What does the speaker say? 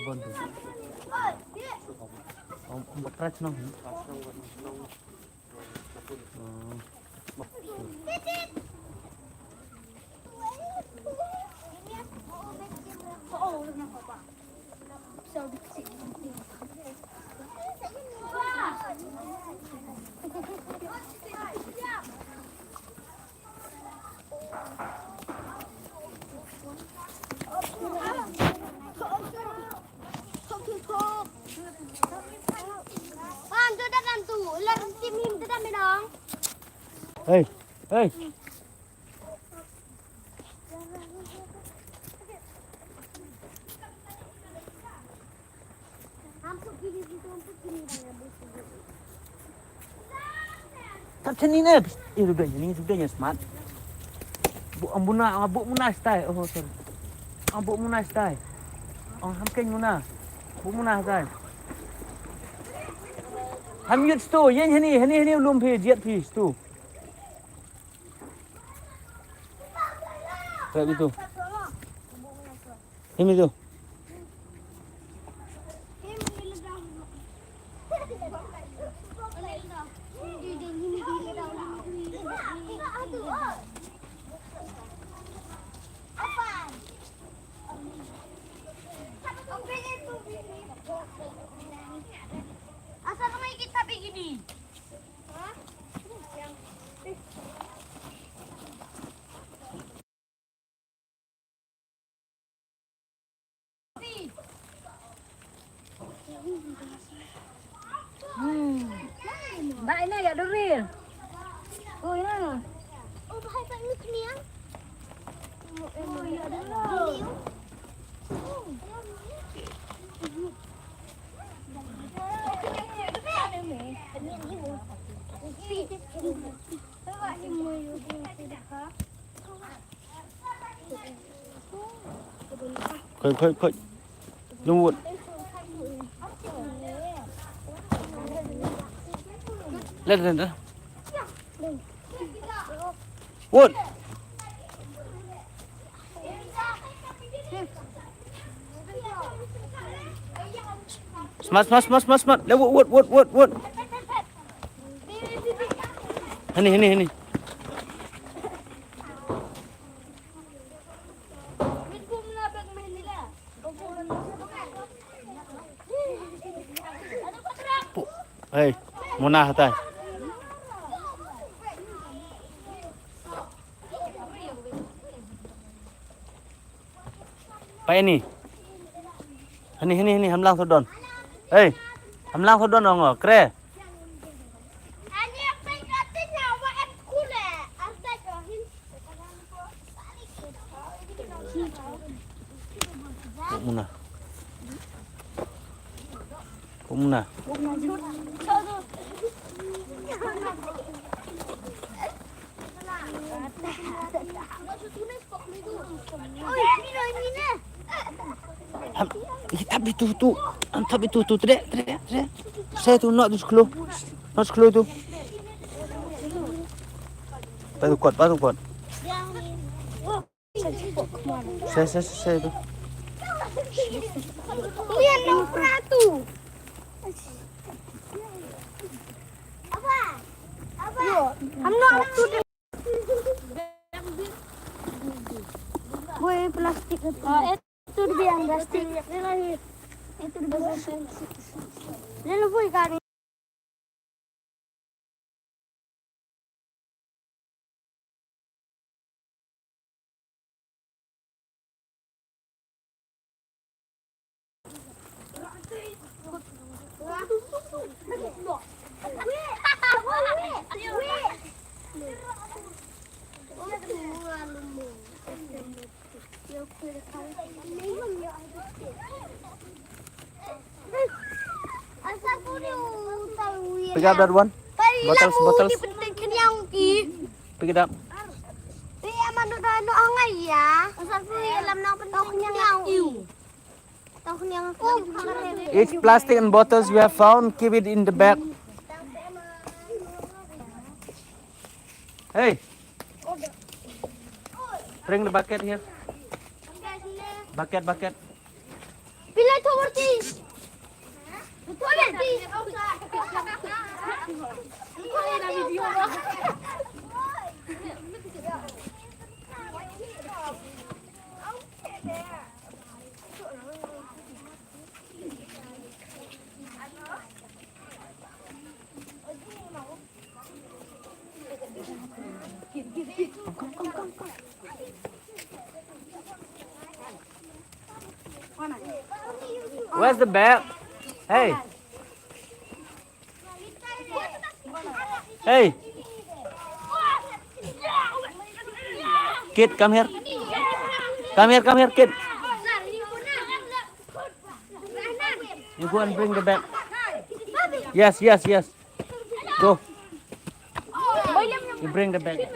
Bon tu. Bakrat nong. Hey, hey. Tak macam ni ni. Rupanya smart. Buk muna style. Oh sorry. Buk muna style. Hamken muna. Buk muna style. Ham yut stu. Yen hani ulum phi jet phi stu. Kayak gitu. Ini tu. Asal kami kita begini? Baik ni ya Doril. Oh ini. Oh bahaya tak ni kenian? Oh ya dah. Khơi. Lungwut. Lên. Wood. Smart. Lewat wood. Ini. Hey, muna hatay. Pakai ini. Ini hamlang sodon. Hey, hamlang sodon dong, kre. Muna. Tapi tu, teriak. Saya tu not sekeluar tu. Batu kuat. Saya tu. Lihat nomor tu. Apa? Hamno tu. Boy plastik itu. Itu dia yang plastik. Itu dia plastik. Lalu boy kari. Pick up that one. Bottles. Pick it up. Each plastic and bottles you have found, keep it in the bag. Hey, bring the bucket here. Bucket. Pilih tu berarti. Betul kan? Boleh nak video bang. Where's the bag? Hey. Hey. Kid, come here. Come here, kid. You go and bring the bag. Yes. Go. You bring the bag.